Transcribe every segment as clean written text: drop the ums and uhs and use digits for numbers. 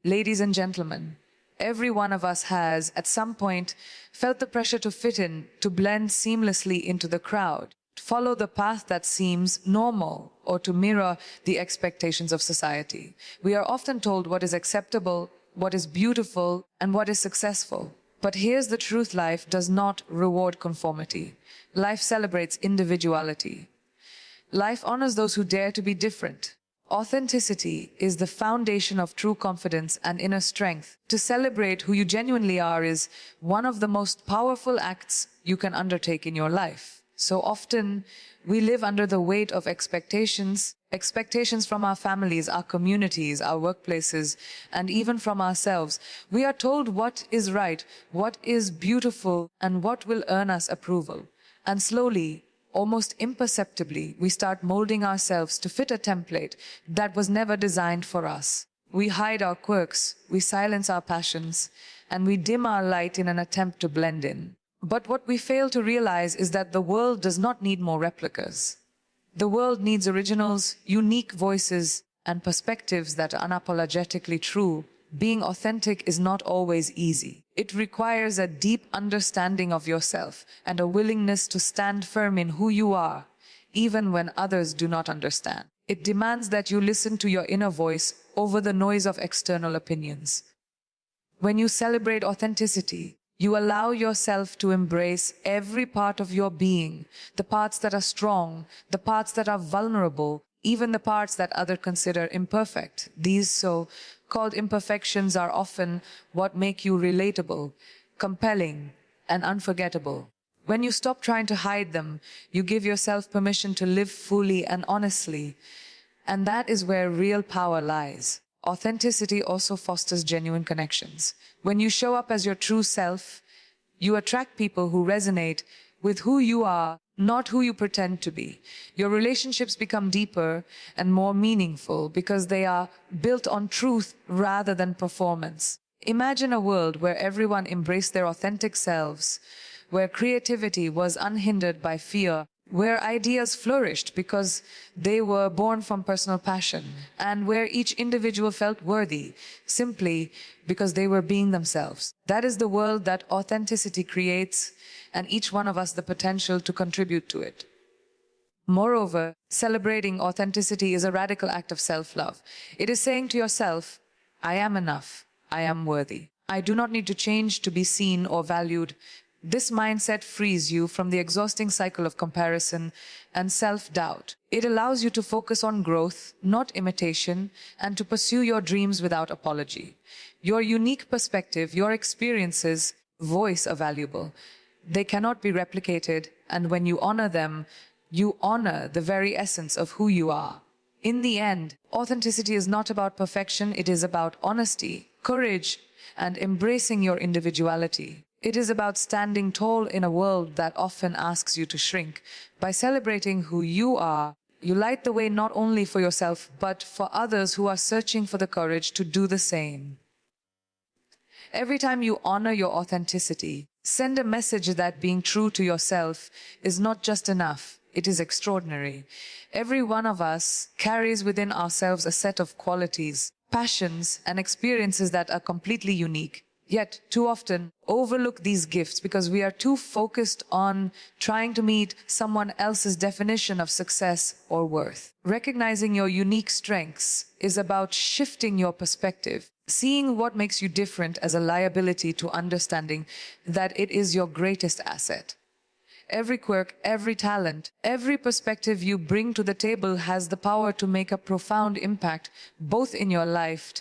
Ladies and gentlemen, every one of us has, at some point, felt the pressure to fit in, to blend seamlessly into the crowd, to follow the path that seems normal, or to mirror the expectations of society. We are often told what is acceptable, what is beautiful, and what is successful. But here's the truth: life does not reward conformity. Life celebrates individuality. Life honors those who dare to be different. Authenticity is the foundation of true confidence and inner strength. To celebrate who you genuinely are is one of the most powerful acts you can undertake in your life. So often, we live under the weight of expectations from our families, our communities, our workplaces, and even from ourselves. We are told what is right, what is beautiful, and what will earn us approval. And slowly, almost imperceptibly, we start molding ourselves to fit a template that was never designed for us. We hide our quirks, we silence our passions, and we dim our light in an attempt to blend in. But what we fail to realize is that the world does not need more replicas. The world needs originals, unique voices, and perspectives that are unapologetically true. Being authentic is not always easy. It requires a deep understanding of yourself and a willingness to stand firm in who you are, even when others do not understand. It demands that you listen to your inner voice over the noise of external opinions. When you celebrate authenticity, you allow yourself to embrace every part of your being, the parts that are strong, the parts that are vulnerable, even the parts that others consider imperfect. These so-called imperfections are often what make you relatable, compelling, and unforgettable. When you stop trying to hide them, you give yourself permission to live fully and honestly. And that is where real power lies. Authenticity also fosters genuine connections. When you show up as your true self, you attract people who resonate with who you are, not who you pretend to be. Your relationships become deeper and more meaningful because they are built on truth rather than performance. Imagine a world where everyone embraced their authentic selves, where creativity was unhindered by fear, where ideas flourished because they were born from personal passion, and where each individual felt worthy simply because they were being themselves. That is the world that authenticity creates, and each one of us the potential to contribute to it. Moreover, celebrating authenticity is a radical act of self-love. It is saying to yourself, I am enough, I am worthy. I do not need to change to be seen or valued. This mindset frees you from the exhausting cycle of comparison and self-doubt. It allows you to focus on growth, not imitation, and to pursue your dreams without apology. Your unique perspective, your experiences, voice are valuable. They cannot be replicated, and when you honor them, you honor the very essence of who you are. In the end, authenticity is not about perfection, it is about honesty, courage, and embracing your individuality. It is about standing tall in a world that often asks you to shrink. By celebrating who you are, you light the way not only for yourself, but for others who are searching for the courage to do the same. Every time you honor your authenticity, send a message that being true to yourself is not just enough, it is extraordinary. Every one of us carries within ourselves a set of qualities, passions, and experiences that are completely unique. Yet, too often, overlook these gifts because we are too focused on trying to meet someone else's definition of success or worth. Recognizing your unique strengths is about shifting your perspective, seeing what makes you different as a liability to understanding that it is your greatest asset. Every quirk, every talent, every perspective you bring to the table has the power to make a profound impact, both in your life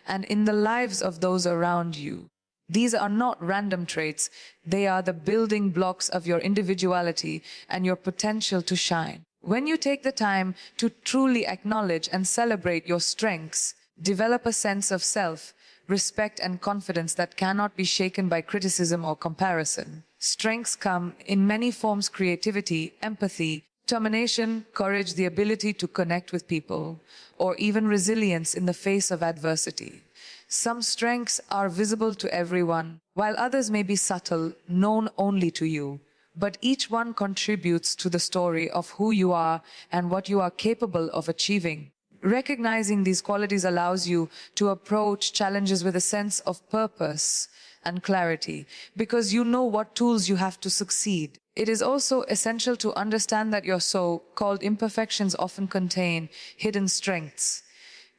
and in the lives of those around you. These are not random traits. They are the building blocks of your individuality and your potential to shine. When you take the time to truly acknowledge and celebrate your strengths, develop a sense of self, respect, and confidence that cannot be shaken by criticism or comparison. Strengths come in many forms: creativity, empathy, determination, courage, the ability to connect with people, or even resilience in the face of adversity. Some strengths are visible to everyone, while others may be subtle, known only to you. But each one contributes to the story of who you are and what you are capable of achieving. Recognizing these qualities allows you to approach challenges with a sense of purpose and clarity, because you know what tools you have to succeed. It is also essential to understand that your so-called imperfections often contain hidden strengths.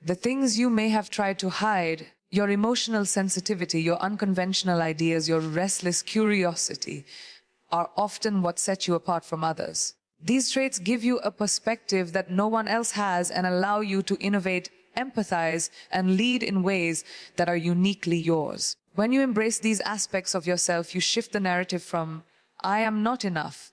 The things you may have tried to hide, your emotional sensitivity, your unconventional ideas, your restless curiosity, are often what set you apart from others. These traits give you a perspective that no one else has and allow you to innovate, empathize, and lead in ways that are uniquely yours. When you embrace these aspects of yourself, you shift the narrative from "I am not enough"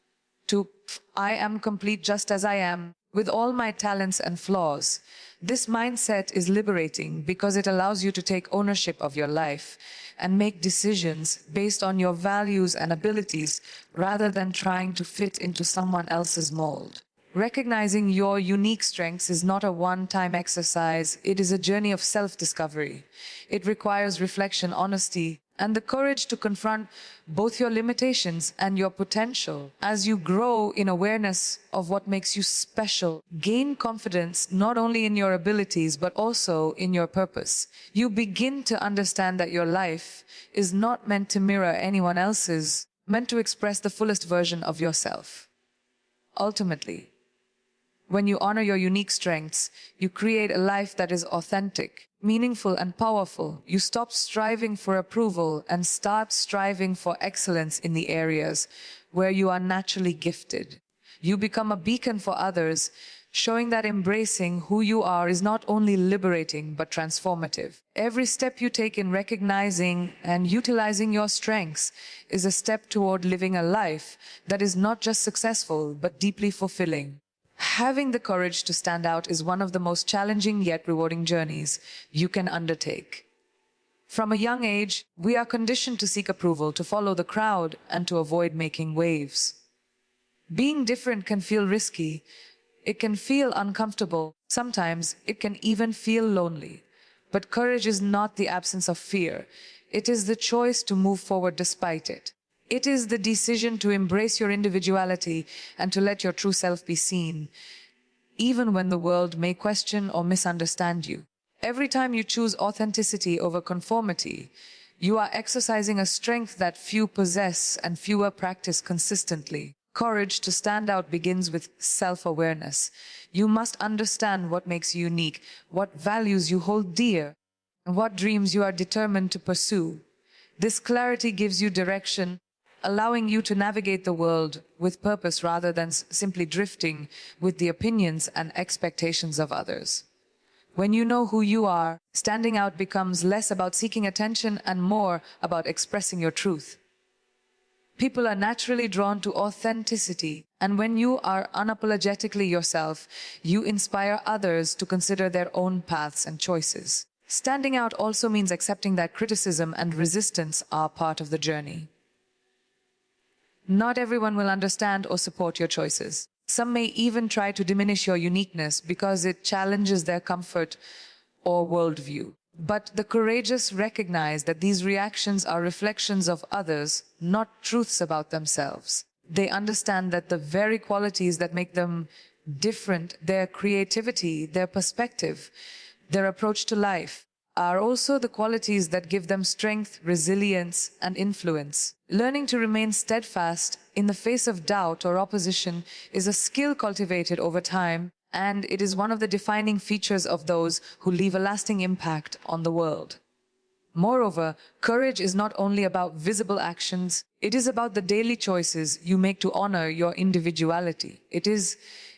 to "I am complete just as I am, with all my talents and flaws." This mindset is liberating because it allows you to take ownership of your life and make decisions based on your values and abilities rather than trying to fit into someone else's mold. Recognizing your unique strengths is not a one-time exercise. It is a journey of self-discovery. It requires reflection, honesty, and the courage to confront both your limitations and your potential. As you grow in awareness of what makes you special, gain confidence not only in your abilities but also in your purpose. You begin to understand that your life is not meant to mirror anyone else's, meant to express the fullest version of yourself. Ultimately, when you honor your unique strengths, you create a life that is authentic, meaningful, and powerful. You stop striving for approval and start striving for excellence in the areas where you are naturally gifted. You become a beacon for others, showing that embracing who you are is not only liberating but transformative. Every step you take in recognizing and utilizing your strengths is a step toward living a life that is not just successful but deeply fulfilling. Having the courage to stand out is one of the most challenging yet rewarding journeys you can undertake. From a young age, we are conditioned to seek approval, to follow the crowd, and to avoid making waves. Being different can feel risky. It can feel uncomfortable. Sometimes it can even feel lonely. But courage is not the absence of fear. It is the choice to move forward despite it. It is the decision to embrace your individuality and to let your true self be seen, even when the world may question or misunderstand you. Every time you choose authenticity over conformity, you are exercising a strength that few possess and fewer practice consistently. Courage to stand out begins with self-awareness. You must understand what makes you unique, what values you hold dear, and what dreams you are determined to pursue. This clarity gives you direction, allowing you to navigate the world with purpose rather than simply drifting with the opinions and expectations of others. When you know who you are, standing out becomes less about seeking attention and more about expressing your truth. People are naturally drawn to authenticity, and when you are unapologetically yourself, you inspire others to consider their own paths and choices. Standing out also means accepting that criticism and resistance are part of the journey. Not everyone will understand or support your choices. Some may even try to diminish your uniqueness because it challenges their comfort or worldview. But the courageous recognize that these reactions are reflections of others, not truths about themselves. They understand that the very qualities that make them different, their creativity, their perspective, their approach to life, are also the qualities that give them strength, resilience, and influence. Learning to remain steadfast in the face of doubt or opposition is a skill cultivated over time, and it is one of the defining features of those who leave a lasting impact on the world. Moreover, courage is not only about visible actions, it is about the daily choices you make to honor your individuality. It is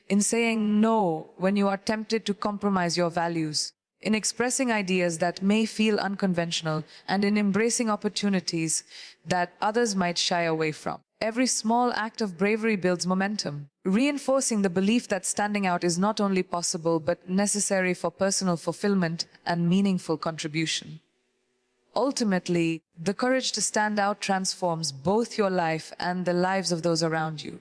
in saying no when you are tempted to compromise your values, in expressing ideas that may feel unconventional, and in embracing opportunities that others might shy away from. Every small act of bravery builds momentum, reinforcing the belief that standing out is not only possible but necessary for personal fulfillment and meaningful contribution. Ultimately, the courage to stand out transforms both your life and the lives of those around you.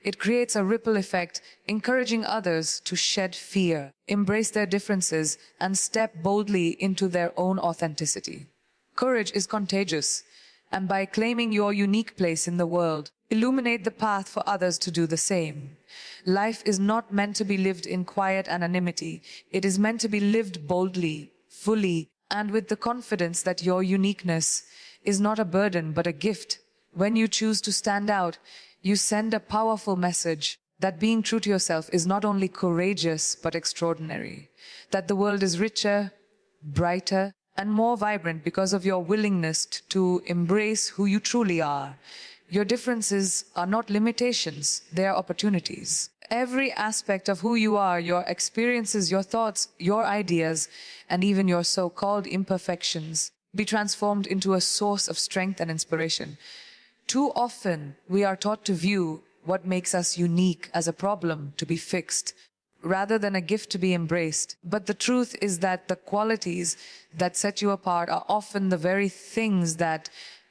It creates a ripple effect, encouraging others to shed fear, embrace their differences, and step boldly into their own authenticity. Courage is contagious, And by claiming your unique place in the world, illuminate the path for others to do the same. Life is not meant to be lived in quiet anonymity. It is meant to be lived boldly, fully, and with the confidence that your uniqueness is not a burden but a gift. When you choose to stand out, you send a powerful message that being true to yourself is not only courageous but extraordinary. That the world is richer, brighter, and more vibrant because of your willingness to embrace who you truly are. Your differences are not limitations, they are opportunities. Every aspect of who you are, your experiences, your thoughts, your ideas, and even your so-called imperfections, be transformed into a source of strength and inspiration. Too often, we are taught to view what makes us unique as a problem to be fixed, rather than a gift to be embraced. But the truth is that the qualities that set you apart are often the very things that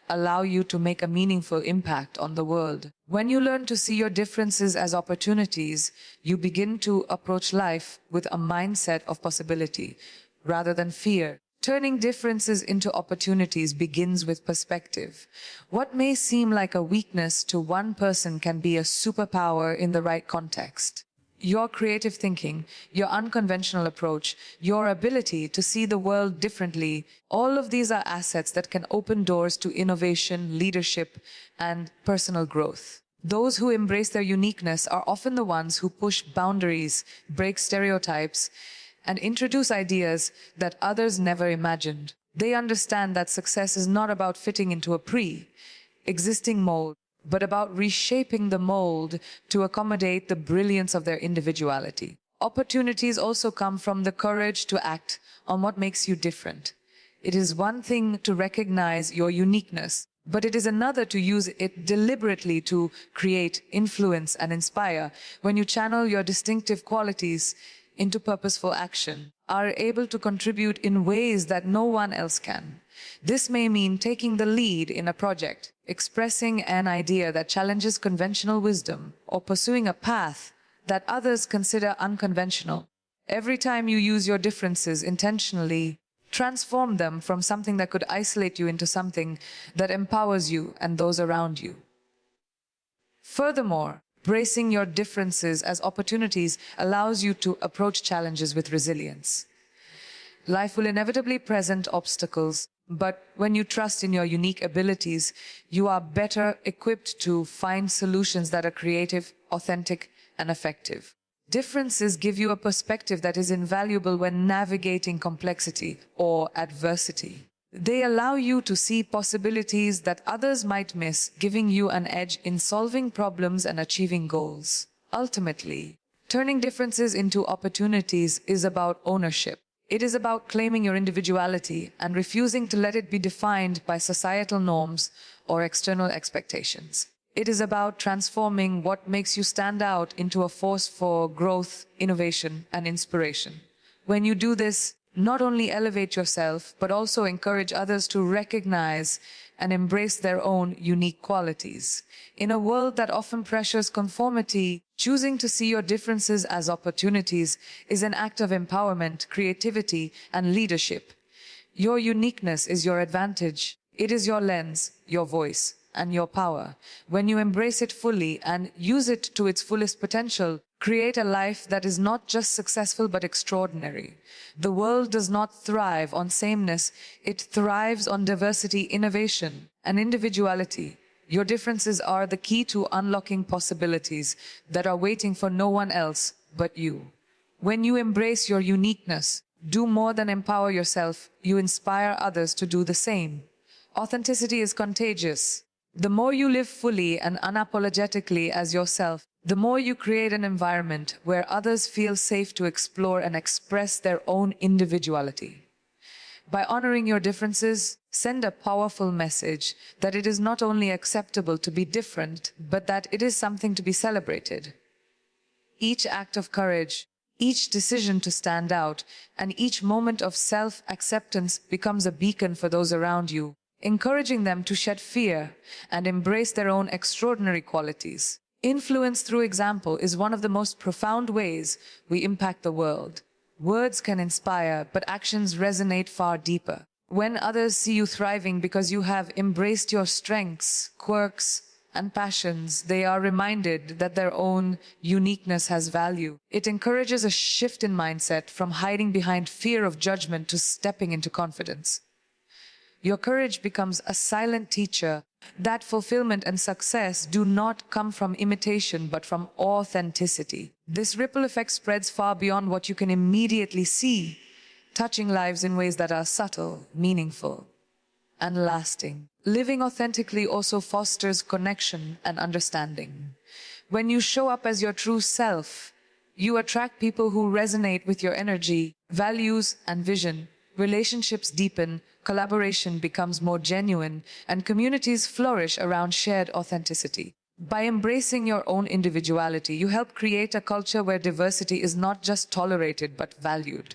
allow you to make a meaningful impact on the world. When you learn to see your differences as opportunities, you begin to approach life with a mindset of possibility rather than fear. Turning differences into opportunities begins with perspective. What may seem like a weakness to one person can be a superpower in the right context. Your creative thinking, your unconventional approach, your ability to see the world differently, all of these are assets that can open doors to innovation, leadership, and personal growth. Those who embrace their uniqueness are often the ones who push boundaries, break stereotypes, and introduce ideas that others never imagined. They understand that success is not about fitting into a pre-existing mold, but about reshaping the mold to accommodate the brilliance of their individuality. Opportunities also come from the courage to act on what makes you different. It is one thing to recognize your uniqueness, but it is another to use it deliberately to create, influence, and inspire. When you channel your distinctive qualities into purposeful action, are able to contribute in ways that no one else can. This may mean taking the lead in a project, expressing an idea that challenges conventional wisdom, or pursuing a path that others consider unconventional. Every time you use your differences intentionally, transform them from something that could isolate you into something that empowers you and those around you. Furthermore, embracing your differences as opportunities allows you to approach challenges with resilience. Life will inevitably present obstacles, but when you trust in your unique abilities, you are better equipped to find solutions that are creative, authentic, and effective. Differences give you a perspective that is invaluable when navigating complexity or adversity. They allow you to see possibilities that others might miss, giving you an edge in solving problems and achieving goals. Ultimately, turning differences into opportunities is about ownership. It is about claiming your individuality and refusing to let it be defined by societal norms or external expectations. It is about transforming what makes you stand out into a force for growth, innovation, and inspiration. When you do this, not only elevate yourself, but also encourage others to recognize and embrace their own unique qualities. In a world that often pressures conformity, choosing to see your differences as opportunities is an act of empowerment, creativity, and leadership. Your uniqueness is your advantage. It is your lens, your voice, and your power. When you embrace it fully and use it to its fullest potential, create a life that is not just successful but extraordinary. The world does not thrive on sameness, it thrives on diversity, innovation, and individuality. Your differences are the key to unlocking possibilities that are waiting for no one else but you. When you embrace your uniqueness, do more than empower yourself, you inspire others to do the same. Authenticity is contagious. The more you live fully and unapologetically as yourself, the more you create an environment where others feel safe to explore and express their own individuality. By honoring your differences, send a powerful message that it is not only acceptable to be different, but that it is something to be celebrated. Each act of courage, each decision to stand out, and each moment of self-acceptance becomes a beacon for those around you, encouraging them to shed fear and embrace their own extraordinary qualities. Influence through example is one of the most profound ways we impact the world. Words can inspire, but actions resonate far deeper. When others see you thriving because you have embraced your strengths, quirks, and passions, they are reminded that their own uniqueness has value. It encourages a shift in mindset from hiding behind fear of judgment to stepping into confidence. Your courage becomes a silent teacher that fulfillment and success do not come from imitation but from authenticity. This ripple effect spreads far beyond what you can immediately see, touching lives in ways that are subtle, meaningful, and lasting. Living authentically also fosters connection and understanding. When you show up as your true self, you attract people who resonate with your energy, values, and vision. Relationships deepen, collaboration becomes more genuine, and communities flourish around shared authenticity. By embracing your own individuality, you help create a culture where diversity is not just tolerated but valued.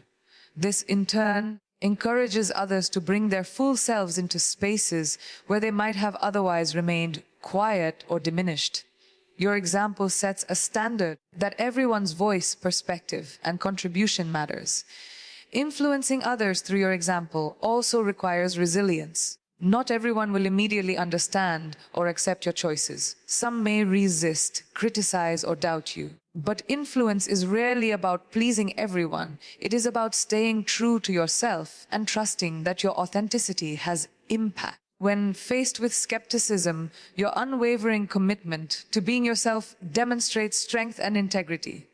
This, in turn, encourages others to bring their full selves into spaces where they might have otherwise remained quiet or diminished. Your example sets a standard that everyone's voice, perspective, and contribution matters. Influencing others through your example also requires resilience. Not everyone will immediately understand or accept your choices. Some may resist, criticize, or doubt you. But influence is rarely about pleasing everyone. It is about staying true to yourself and trusting that your authenticity has impact. When faced with skepticism, your unwavering commitment to being yourself demonstrates strength and integrity.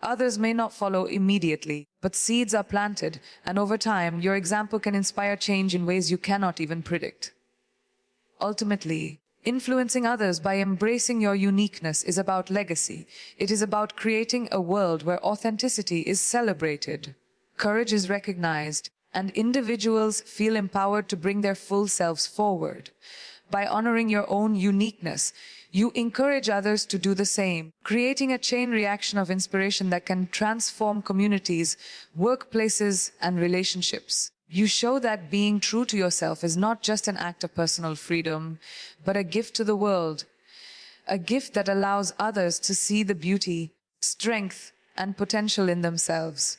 Others may not follow immediately, but seeds are planted, and over time, your example can inspire change in ways you cannot even predict. Ultimately, influencing others by embracing your uniqueness is about legacy. It is about creating a world where authenticity is celebrated, courage is recognized, and individuals feel empowered to bring their full selves forward. By honoring your own uniqueness, you encourage others to do the same, creating a chain reaction of inspiration that can transform communities, workplaces, and relationships. You show that being true to yourself is not just an act of personal freedom, but a gift to the world, a gift that allows others to see the beauty, strength, and potential in themselves.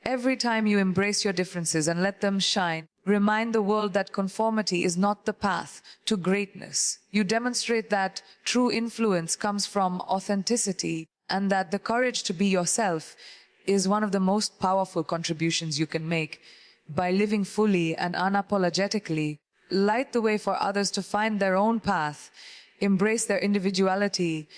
Every time you embrace your differences and let them shine, remind the world that conformity is not the path to greatness. You demonstrate that true influence comes from authenticity and that the courage to be yourself is one of the most powerful contributions you can make. By living fully and unapologetically, light the way for others to find their own path, embrace their individuality,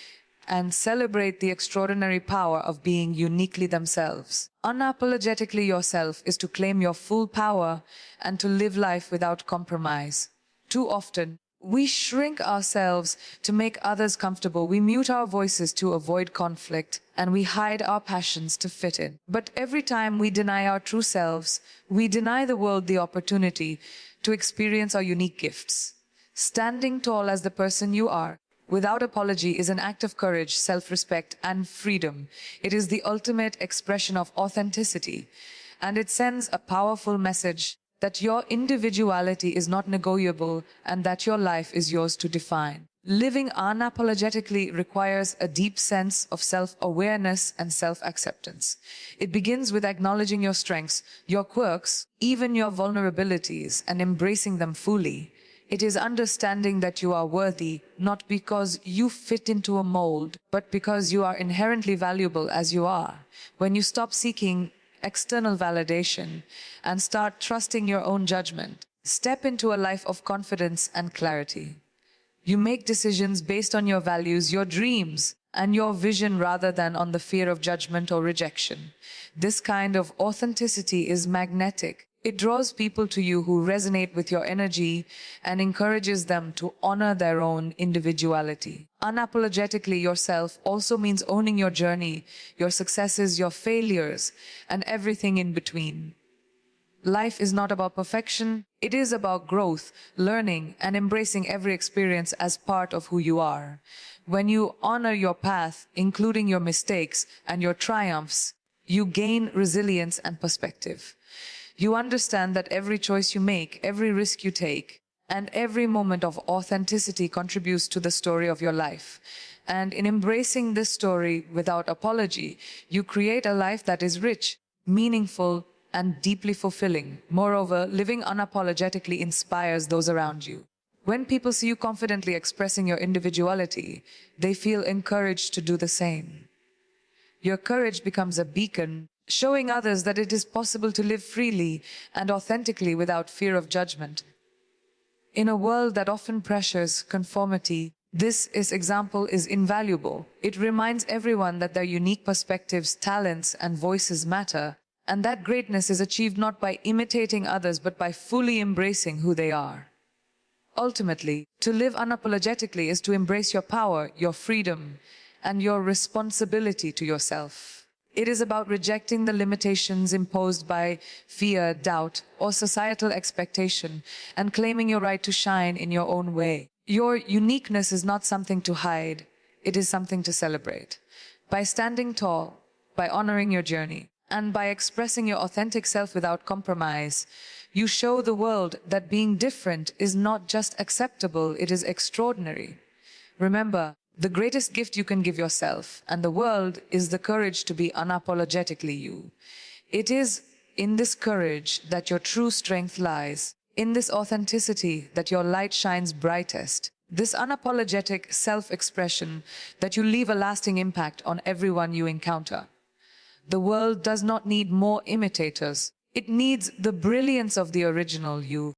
and celebrate the extraordinary power of being uniquely themselves. Unapologetically yourself is to claim your full power and to live life without compromise. Too often, we shrink ourselves to make others comfortable. We mute our voices to avoid conflict, and we hide our passions to fit in. But every time we deny our true selves, we deny the world the opportunity to experience our unique gifts. Standing tall as the person you are, without apology, is an act of courage, self-respect, and freedom. It is the ultimate expression of authenticity, and it sends a powerful message that your individuality is not negotiable and that your life is yours to define. Living unapologetically requires a deep sense of self-awareness and self-acceptance. It begins with acknowledging your strengths, your quirks, even your vulnerabilities, and embracing them fully. It is understanding that you are worthy, not because you fit into a mold, but because you are inherently valuable as you are. When you stop seeking external validation and start trusting your own judgment, step into a life of confidence and clarity. You make decisions based on your values, your dreams, and your vision rather than on the fear of judgment or rejection. This kind of authenticity is magnetic. It draws people to you who resonate with your energy and encourages them to honor their own individuality. Unapologetically yourself also means owning your journey, your successes, your failures, and everything in between. Life is not about perfection. It is about growth, learning, and embracing every experience as part of who you are. When you honor your path, including your mistakes and your triumphs, you gain resilience and perspective. You understand that every choice you make, every risk you take, and every moment of authenticity contributes to the story of your life. And in embracing this story without apology, you create a life that is rich, meaningful, and deeply fulfilling. Moreover, living unapologetically inspires those around you. When people see you confidently expressing your individuality, they feel encouraged to do the same. Your courage becomes a beacon, showing others that it is possible to live freely and authentically without fear of judgment. In a world that often pressures conformity, this example is invaluable. It reminds everyone that their unique perspectives, talents, and voices matter, and that greatness is achieved not by imitating others but by fully embracing who they are. Ultimately, to live unapologetically is to embrace your power, your freedom, and your responsibility to yourself. It is about rejecting the limitations imposed by fear, doubt, or societal expectation, and claiming your right to shine in your own way. Your uniqueness is not something to hide, it is something to celebrate. By standing tall, by honoring your journey, and by expressing your authentic self without compromise, you show the world that being different is not just acceptable, it is extraordinary. Remember, the greatest gift you can give yourself and the world is the courage to be unapologetically you. It is in this courage that your true strength lies, in this authenticity that your light shines brightest, this unapologetic self-expression that you leave a lasting impact on everyone you encounter. The world does not need more imitators. It needs the brilliance of the original you.